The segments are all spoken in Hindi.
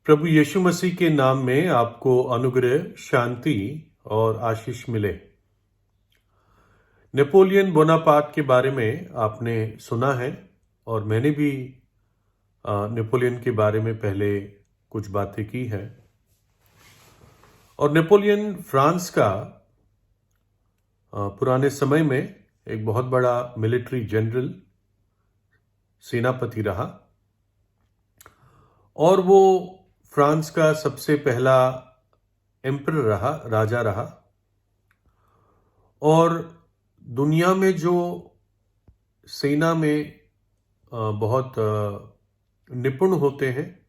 प्रभु यीशु मसीह के नाम में आपको अनुग्रह, शांति और आशीष मिले। नेपोलियन बोनापार्ट के बारे में आपने सुना है और मैंने भी नेपोलियन के बारे में पहले कुछ बातें की है। और नेपोलियन फ्रांस का पुराने समय में एक बहुत बड़ा मिलिट्री जनरल, सेनापति रहा और वो फ्रांस का सबसे पहला एम्परर रहा, राजा रहा। और दुनिया में जो सेना में बहुत निपुण होते हैं,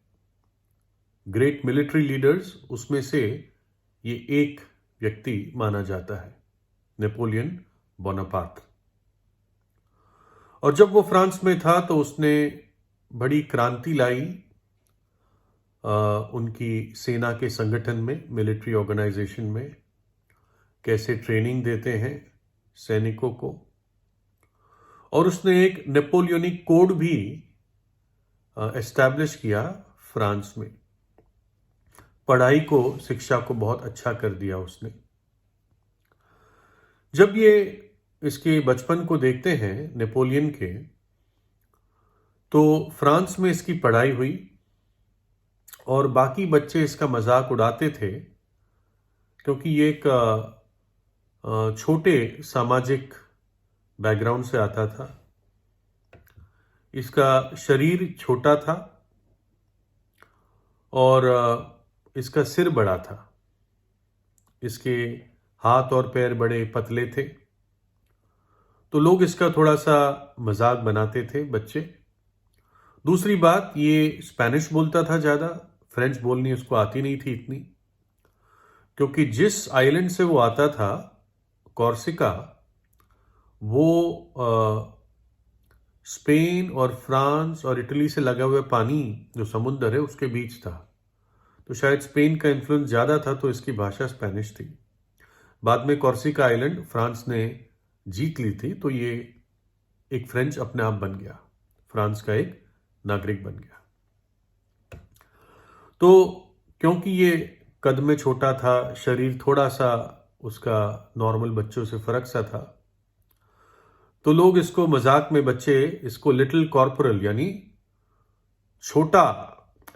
ग्रेट मिलिट्री लीडर्स, उसमें से ये एक व्यक्ति माना जाता है, नेपोलियन बोनापार्ट। और जब वो फ्रांस में था तो उसने बड़ी क्रांति लाई उनकी सेना के संगठन में, मिलिट्री ऑर्गेनाइजेशन में, कैसे ट्रेनिंग देते हैं सैनिकों को। और उसने एक नेपोलियनिक कोड भी एस्टैब्लिश किया फ्रांस में। पढ़ाई को, शिक्षा को बहुत अच्छा कर दिया उसने। जब ये इसके बचपन को देखते हैं नेपोलियन के, तो फ्रांस में इसकी पढ़ाई हुई और बाकी बच्चे इसका मजाक उड़ाते थे क्योंकि ये एक छोटे सामाजिक बैकग्राउंड से आता था। इसका शरीर छोटा था और इसका सिर बड़ा था। इसके हाथ और पैर बड़े पतले थे, तो लोग इसका थोड़ा सा मजाक बनाते थे बच्चे। दूसरी बात, ये स्पेनिश बोलता था ज़्यादा, फ्रेंच बोलनी उसको आती नहीं थी इतनी, क्योंकि जिस आइलैंड से वो आता था, कॉर्सिका, वो स्पेन और फ्रांस और इटली से लगा हुआ पानी, जो समुंदर है, उसके बीच था। तो शायद स्पेन का इन्फ्लुएंस ज़्यादा था, तो इसकी भाषा स्पेनिश थी। बाद में कॉर्सिका आइलैंड फ्रांस ने जीत ली थी, तो ये एक फ्रेंच अपने आप बन गया, फ्रांस का एक नागरिक बन गया। तो क्योंकि ये कद में छोटा था, शरीर थोड़ा सा उसका नॉर्मल बच्चों से फर्क सा था, तो लोग इसको मजाक में, बच्चे इसको लिटिल कॉर्पोरल यानी छोटा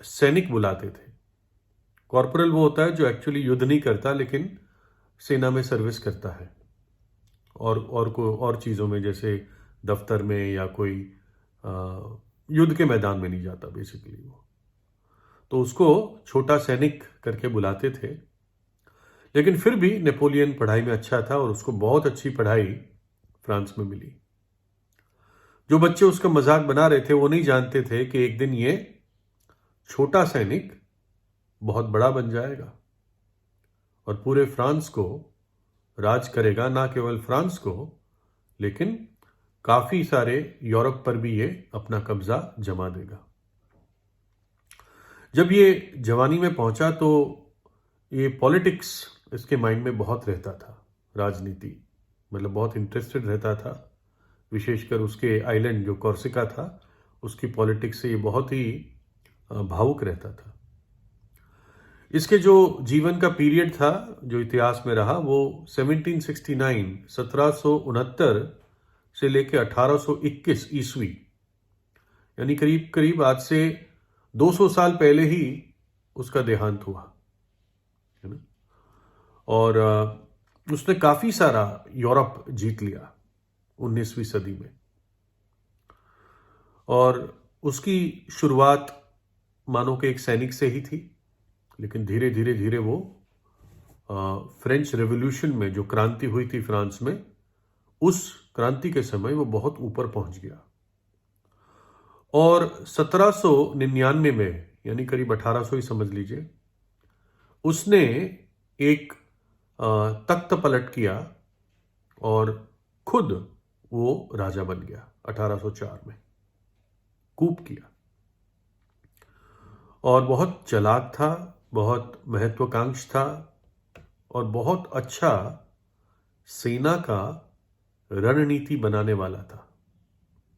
सैनिक बुलाते थे। कॉर्पोरल वो होता है जो एक्चुअली युद्ध नहीं करता लेकिन सेना में सर्विस करता है और चीज़ों में, जैसे दफ्तर में या कोई युद्ध के मैदान में नहीं जाता बेसिकली वो, तो उसको छोटा सैनिक करके बुलाते थे। लेकिन फिर भी नेपोलियन पढ़ाई में अच्छा था और उसको बहुत अच्छी पढ़ाई फ्रांस में मिली। जो बच्चे उसका मजाक बना रहे थे वो नहीं जानते थे कि एक दिन ये छोटा सैनिक बहुत बड़ा बन जाएगा और पूरे फ्रांस को राज करेगा। ना केवल फ्रांस को, लेकिन काफी सारे यूरोप पर भी ये अपना कब्जा जमा देगा। जब ये जवानी में पहुंचा तो ये पॉलिटिक्स इसके माइंड में बहुत रहता था, राजनीति, मतलब बहुत इंटरेस्टेड रहता था। विशेषकर उसके आइलैंड जो कॉर्सिका था, उसकी पॉलिटिक्स से ये बहुत ही भावुक रहता था। इसके जो जीवन का पीरियड था, जो इतिहास में रहा, वो 1769 से लेकर 1821 ईस्वी, यानी करीब करीब आज से 200 साल पहले ही उसका देहांत हुआ, है ना। और उसने काफी सारा यूरोप जीत लिया 19वीं सदी में। और उसकी शुरुआत मानो कि एक सैनिक से ही थी, लेकिन धीरे धीरे धीरे वो फ्रेंच रेवोल्यूशन में जो क्रांति हुई थी फ्रांस में, उस क्रांति के समय वो बहुत ऊपर पहुंच गया। और 1799 में, यानी करीब 1800 ही समझ लीजिए, उसने एक तख्त पलट किया और खुद वो राजा बन गया। 1804 में कूप किया और बहुत चालाक था, बहुत महत्वाकांक्षी था और बहुत अच्छा सेना का रणनीति बनाने वाला था।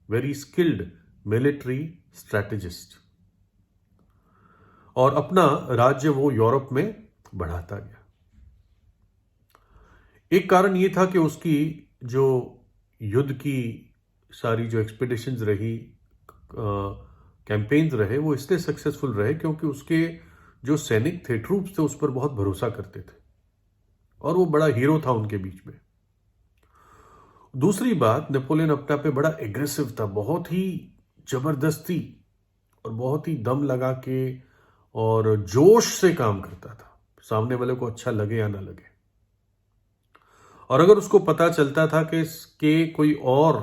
Very skilled military strategist. और अपना राज्य वो यूरोप में बढ़ाता गया। एक कारण ये था कि उसकी जो युद्ध की सारी जो एक्सपीडिशंस रही, कैंपेन्स रहे, वो इसलिए सक्सेसफुल रहे क्योंकि उसके जो सैनिक थे, ट्रूप्स थे, उस पर बहुत भरोसा करते थे और वो बड़ा हीरो था उनके बीच में। दूसरी बात, नेपोलियन अपने आप पे बड़ा एग्रेसिव था, बहुत ही जबरदस्ती और बहुत ही दम लगा के और जोश से काम करता था, सामने वाले को अच्छा लगे या ना लगे। और अगर उसको पता चलता था कि इसके कोई और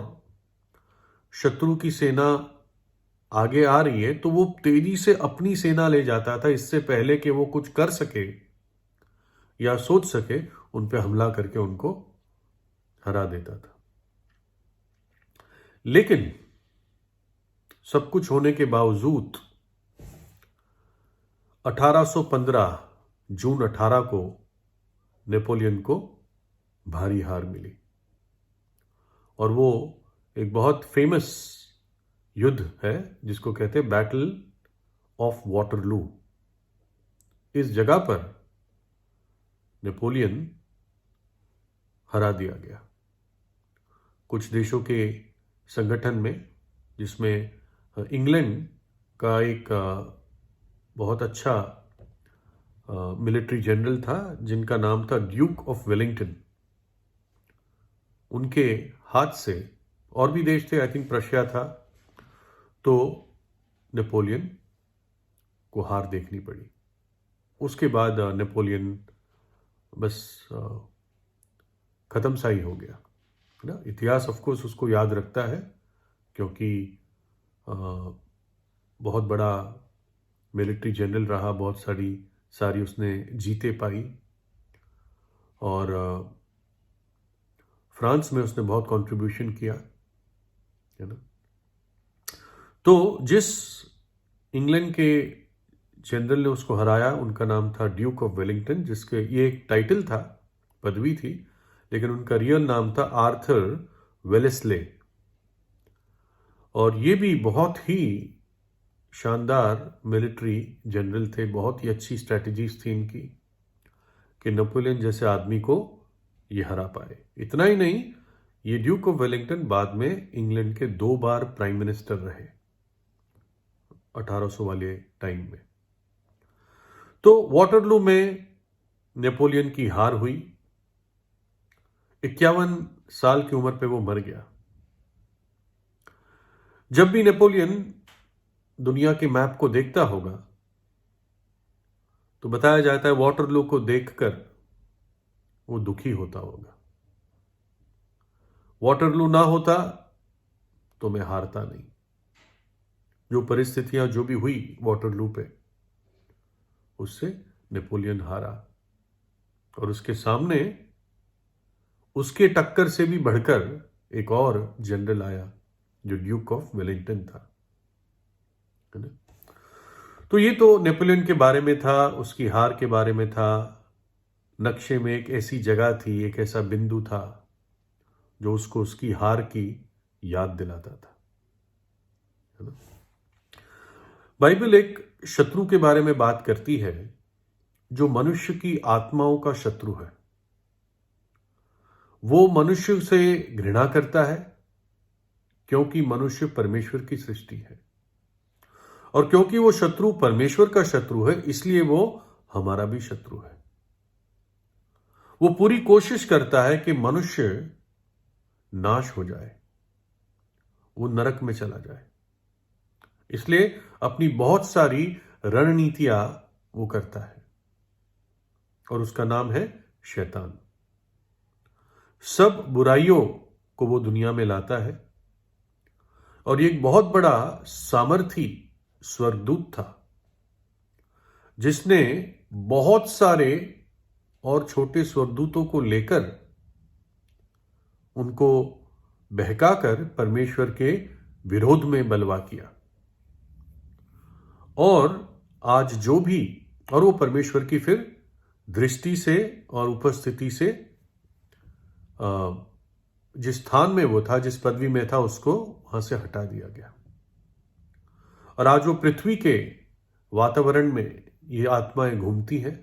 शत्रु की सेना आगे आ रही है, तो वो तेजी से अपनी सेना ले जाता था, इससे पहले कि वो कुछ कर सके या सोच सके, उन पे हमला करके उनको हरा देता था। लेकिन सब कुछ होने के बावजूद 1815 जून 18 को नेपोलियन को भारी हार मिली और वो एक बहुत फेमस युद्ध है जिसको कहते हैं बैटल ऑफ वाटरलू। इस जगह पर नेपोलियन हरा दिया गया। कुछ देशों के संगठन में, जिसमें इंग्लैंड का एक बहुत अच्छा मिलिट्री जनरल था जिनका नाम था ड्यूक ऑफ वेलिंगटन, उनके हाथ से, और भी देश थे, आई थिंक प्रशिया था, तो नेपोलियन को हार देखनी पड़ी। उसके बाद नेपोलियन बस खत्म सा ही हो गया, है ना। इतिहास ऑफ कोर्स उसको याद रखता है क्योंकि बहुत बड़ा मिलिट्री जनरल रहा, बहुत सारी उसने जीते पाई और फ्रांस में उसने बहुत कंट्रीब्यूशन किया, है ना। तो जिस इंग्लैंड के जनरल ने उसको हराया, उनका नाम था ड्यूक ऑफ वेलिंगटन, जिसके ये एक टाइटल था, पदवी थी, लेकिन उनका रियल नाम था आर्थर वेलेस्ले। और ये भी बहुत ही शानदार मिलिट्री जनरल थे, बहुत ही अच्छी स्ट्रैटेजीज थी इनकी कि नेपोलियन जैसे आदमी को ये हरा पाए। इतना ही नहीं, ये ड्यूक ऑफ वेलिंगटन बाद में इंग्लैंड के 2 बार प्राइम मिनिस्टर रहे 1800 वाले टाइम में। तो वाटरलू में नेपोलियन की हार हुई। 51 साल की उम्र पे वो मर गया। जब भी नेपोलियन दुनिया के मैप को देखता होगा तो बताया जाता है वाटरलू को देखकर वो दुखी होता होगा। वाटरलू ना होता तो मैं हारता नहीं। जो परिस्थितियां जो भी हुई वाटरलू पे, उससे नेपोलियन हारा और उसके सामने उसके टक्कर से भी बढ़कर एक और जनरल आया जो ड्यूक ऑफ वेलिंगटन था, है ना। तो ये तो नेपोलियन के बारे में था, उसकी हार के बारे में था। नक्शे में एक ऐसी जगह थी, एक ऐसा बिंदु था जो उसको उसकी हार की याद दिलाता था, है ना। बाइबल एक शत्रु के बारे में बात करती है जो मनुष्य की आत्माओं का शत्रु है। वो मनुष्य से घृणा करता है क्योंकि मनुष्य परमेश्वर की सृष्टि है, और क्योंकि वो शत्रु परमेश्वर का शत्रु है, इसलिए वो हमारा भी शत्रु है। वो पूरी कोशिश करता है कि मनुष्य नाश हो जाए, वो नरक में चला जाए। इसलिए अपनी बहुत सारी रणनीतियां वो करता है और उसका नाम है शैतान। सब बुराइयों को वो दुनिया में लाता है और ये एक बहुत बड़ा सामर्थी स्वर्गदूत था जिसने बहुत सारे और छोटे स्वर्गदूतों को लेकर उनको बहकाकर परमेश्वर के विरोध में बलवा किया। और आज जो भी, और वो परमेश्वर की फिर दृष्टि से और उपस्थिति से जिस स्थान में वो था, जिस पदवी में था, उसको वहां से हटा दिया गया। और आज वो पृथ्वी के वातावरण में ये आत्माएं घूमती हैं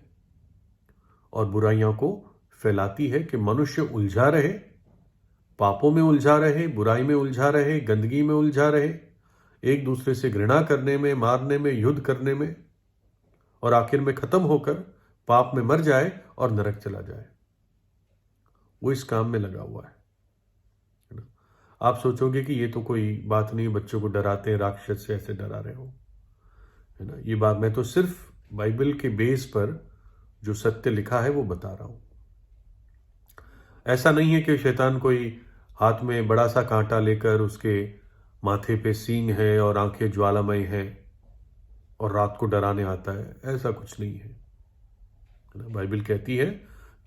और बुराइयों को फैलाती है कि मनुष्य उलझा रहे, पापों में उलझा रहे, बुराई में उलझा रहे, गंदगी में उलझा रहे, एक दूसरे से घृणा करने में, मारने में, युद्ध करने में, और आखिर में खत्म होकर पाप में मर जाए और नरक चला जाए। वो इस काम में लगा हुआ है ना। आप सोचोगे कि ये तो कोई बात नहीं, बच्चों को डराते हैं, राक्षस से ऐसे डरा रहे हो, है ना। ये बात मैं तो सिर्फ बाइबल के बेस पर जो सत्य लिखा है वो बता रहा हूं। ऐसा नहीं है कि शैतान कोई हाथ में बड़ा सा कांटा लेकर उसके माथे पे सींग है और आंखें ज्वालामय है और रात को डराने आता है, ऐसा कुछ नहीं है ना। बाइबल कहती है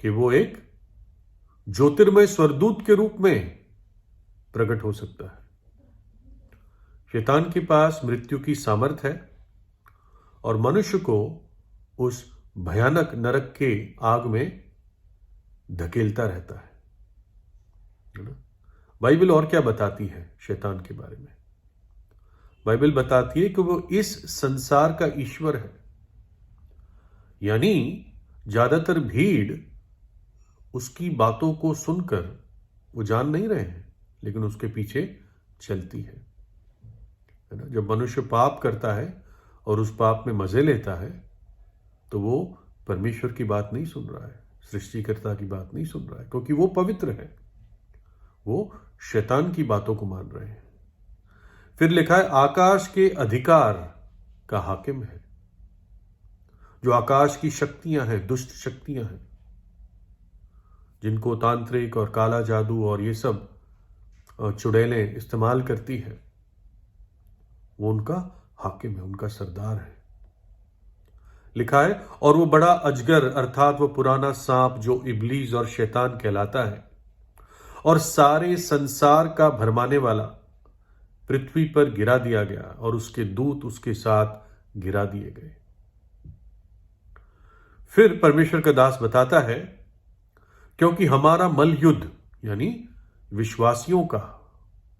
कि वो एक ज्योतिर्मय स्वरदूत के रूप में प्रकट हो सकता है। शैतान के पास मृत्यु की सामर्थ है और मनुष्य को उस भयानक नरक के आग में धकेलता रहता है ना। बाइबल और क्या बताती है शैतान के बारे में? बाइबल बताती है कि वो इस संसार का ईश्वर है, यानी ज्यादातर भीड़ उसकी बातों को सुनकर वो जान नहीं रहे हैं, लेकिन उसके पीछे चलती है ना। जब मनुष्य पाप करता है और उस पाप में मजे लेता है तो वो परमेश्वर की बात नहीं सुन रहा है, सृष्टिकर्ता की बात नहीं सुन रहा है, क्योंकि वो पवित्र है, वो शैतान की बातों को मान रहे हैं। फिर लिखा है आकाश के अधिकार का हाकिम है। जो आकाश की शक्तियां हैं, दुष्ट शक्तियां हैं, जिनको तांत्रिक और काला जादू और ये सब चुड़ैलें इस्तेमाल करती है, वो उनका हाकिम है, उनका सरदार है। लिखा है और वो बड़ा अजगर अर्थात वो पुराना सांप जो इब्लीस और शैतान कहलाता है और सारे संसार का भरमाने वाला पृथ्वी पर गिरा दिया गया और उसके दूत उसके साथ गिरा दिए गए। फिर परमेश्वर का दास बताता है क्योंकि हमारा मल युद्ध, यानी विश्वासियों का,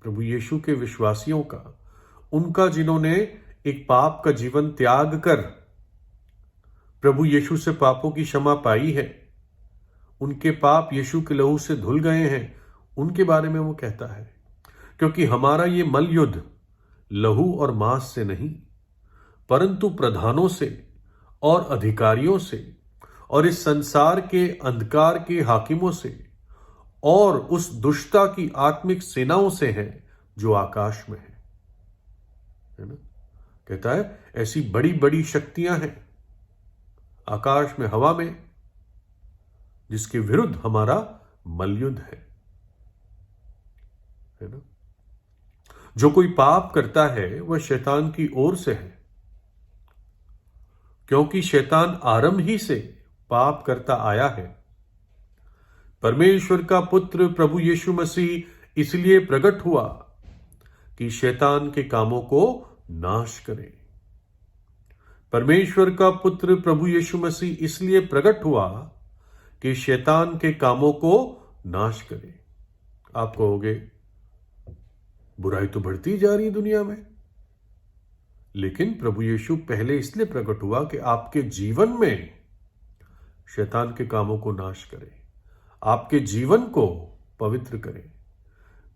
प्रभु यीशु के विश्वासियों का, उनका जिन्होंने एक पाप का जीवन त्याग कर प्रभु यीशु से पापों की क्षमा पाई है, उनके पाप यीशु के लहू से धुल गए हैं, उनके बारे में वो कहता है क्योंकि हमारा ये मल युद्ध लहू और मांस से नहीं परंतु प्रधानों से और अधिकारियों से और इस संसार के अंधकार के हाकिमों से और उस दुष्टता की आत्मिक सेनाओं से है जो आकाश में है ना। कहता है ऐसी बड़ी बड़ी शक्तियां हैं आकाश में, हवा में, जिसके विरुद्ध हमारा मलयुद्ध है ना। जो कोई पाप करता है वह शैतान की ओर से है, क्योंकि शैतान आरंभ ही से पाप करता आया है। परमेश्वर का पुत्र प्रभु यीशु मसीह इसलिए प्रकट हुआ कि शैतान के कामों को नाश करे। परमेश्वर का पुत्र प्रभु यीशु मसीह इसलिए प्रकट हुआ कि शैतान के कामों को नाश करे। आप कहोगे बुराई तो बढ़ती जा रही है दुनिया में, लेकिन प्रभु यीशु पहले इसलिए प्रकट हुआ कि आपके जीवन में शैतान के कामों को नाश करे, आपके जीवन को पवित्र करे,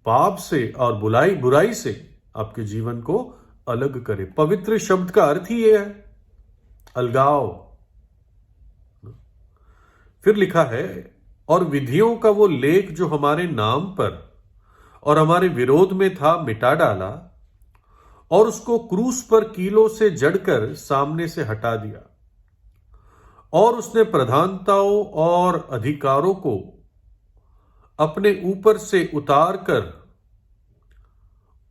पाप से और बुराई से आपके जीवन को अलग करे। पवित्र शब्द का अर्थ ही यह है, अलगाव। फिर लिखा है और विधियों का वो लेख जो हमारे नाम पर और हमारे विरोध में था मिटा डाला और उसको क्रूस पर कीलों से जड़कर सामने से हटा दिया। और उसने प्रधानताओं और अधिकारों को अपने ऊपर से उतार कर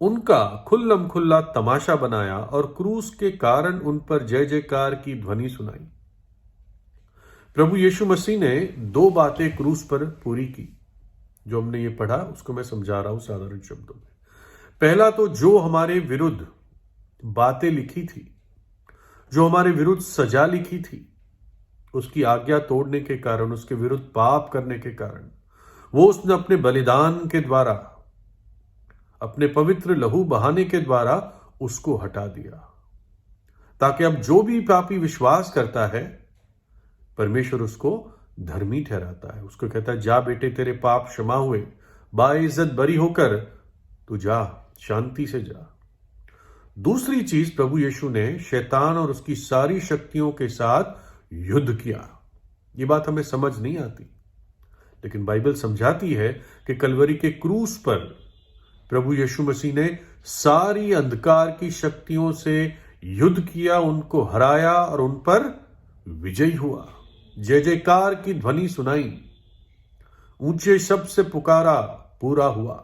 उनका खुल्लम खुल्ला तमाशा बनाया और क्रूस के कारण उन पर जय जयकार की ध्वनि सुनाई। प्रभु यीशु मसीह ने दो बातें क्रूस पर पूरी की, जो हमने ये पढ़ा उसको मैं समझा रहा हूं साधारण शब्दों में। पहला तो जो हमारे विरुद्ध बातें लिखी थी, जो हमारे विरुद्ध सजा लिखी थी, उसकी आज्ञा तोड़ने के कारण, उसके विरुद्ध पाप करने के कारण, वो उसने अपने बलिदान के द्वारा, अपने पवित्र लहू बहाने के द्वारा उसको हटा दिया। ताकि अब जो भी पापी विश्वास करता है परमेश्वर उसको धर्मी ठहराता है। उसको कहता है, जा बेटे तेरे पाप क्षमा हुए, बाइज्जत बरी होकर तू जा, शांति से जा। दूसरी चीज, प्रभु यीशु ने शैतान और उसकी सारी शक्तियों के साथ युद्ध किया। ये बात हमें समझ नहीं आती, लेकिन बाइबल समझाती है कि कलवरी के क्रूस पर प्रभु यीशु मसीह ने सारी अंधकार की शक्तियों से युद्ध किया, उनको हराया और उन पर विजयी हुआ। जय जयकार की ध्वनि सुनाई, ऊंचे शब्द से पुकारा, पूरा हुआ,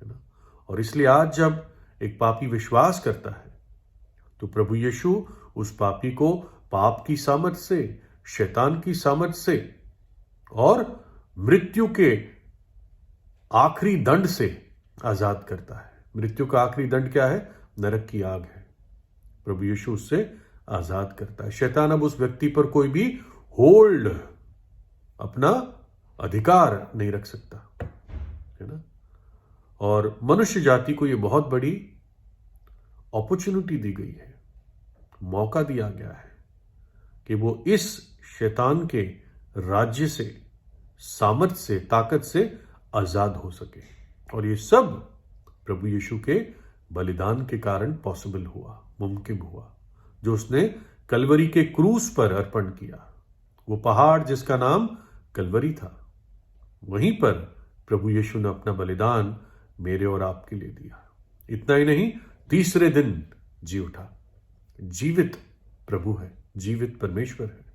है ना। और इसलिए आज जब एक पापी विश्वास करता है तो प्रभु यीशु उस पापी को पाप की सामर्थ से, शैतान की सामर्थ से और मृत्यु के आखिरी दंड से आजाद करता है। मृत्यु का आखिरी दंड क्या है? नरक की आग है। प्रभु यीशु उससे आजाद करता है। शैतान अब उस व्यक्ति पर कोई भी होल्ड, अपना अधिकार नहीं रख सकता, है ना। और मनुष्य जाति को यह बहुत बड़ी अपॉर्चुनिटी दी गई है, मौका दिया गया है कि वो इस शैतान के राज्य से, सामर्थ से, ताकत से आजाद हो सके। और ये सब प्रभु यीशु के बलिदान के कारण पॉसिबल हुआ, मुमकिन हुआ, जो उसने कलवरी के क्रूस पर अर्पण किया। वो पहाड़ जिसका नाम कलवरी था, वहीं पर प्रभु यीशु ने अपना बलिदान मेरे और आपके लिए दिया। इतना ही नहीं, तीसरे दिन जी उठा। जीवित प्रभु है, जीवित परमेश्वर है।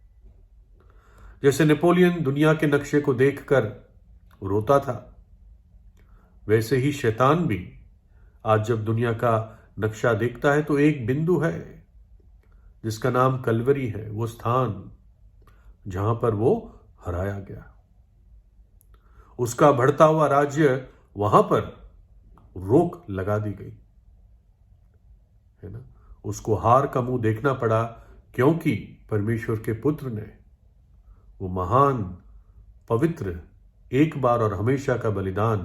जैसे नेपोलियन दुनिया के नक्शे को देखकर रोता था, वैसे ही शैतान भी आज जब दुनिया का नक्शा देखता है तो एक बिंदु है जिसका नाम कलवरी है, वो स्थान जहां पर वो हराया गया। उसका बढ़ता हुआ राज्य, वहां पर रोक लगा दी गई, है ना। उसको हार का मुंह देखना पड़ा, क्योंकि परमेश्वर के पुत्र ने वो महान, पवित्र, एक बार और हमेशा का बलिदान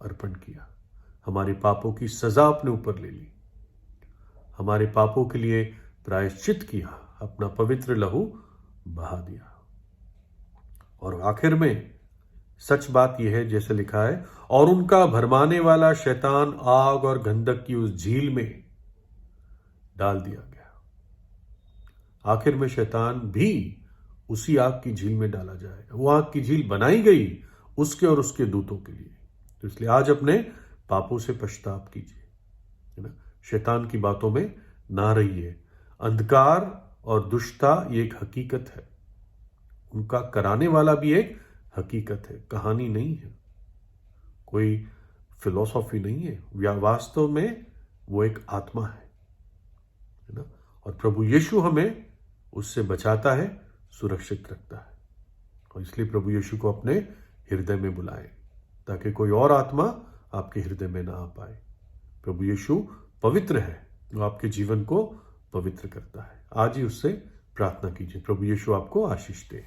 अर्पण किया। हमारे पापों की सजा अपने ऊपर ले ली, हमारे पापों के लिए प्रायश्चित किया, अपना पवित्र लहू बहा दिया। और आखिर में सच बात यह है, जैसे लिखा है, और उनका भरमाने वाला शैतान आग और गंधक की उस झील में डाल दिया गया। आखिर में शैतान भी उसी आग की झील में डाला जाएगा। वो आग की झील बनाई गई उसके और उसके दूतों के लिए। तो इसलिए आज अपने पापों से पश्चाताप कीजिए, है ना। शैतान की बातों में ना रहिए। अंधकार और दुष्टता ये एक हकीकत है, उनका कराने वाला भी एक हकीकत है, कहानी नहीं है, कोई फिलॉसफी नहीं है। वास्तव में वो एक आत्मा है ना। और प्रभु यीशु हमें उससे बचाता है, सुरक्षित रखता है। और इसलिए प्रभु यीशु को अपने हृदय में बुलाएं, ताकि कोई और आत्मा आपके हृदय में ना आ पाए। प्रभु यीशु पवित्र है, वो आपके जीवन को पवित्र करता है। आज ही उससे प्रार्थना कीजिए। प्रभु यीशु आपको आशीष दे।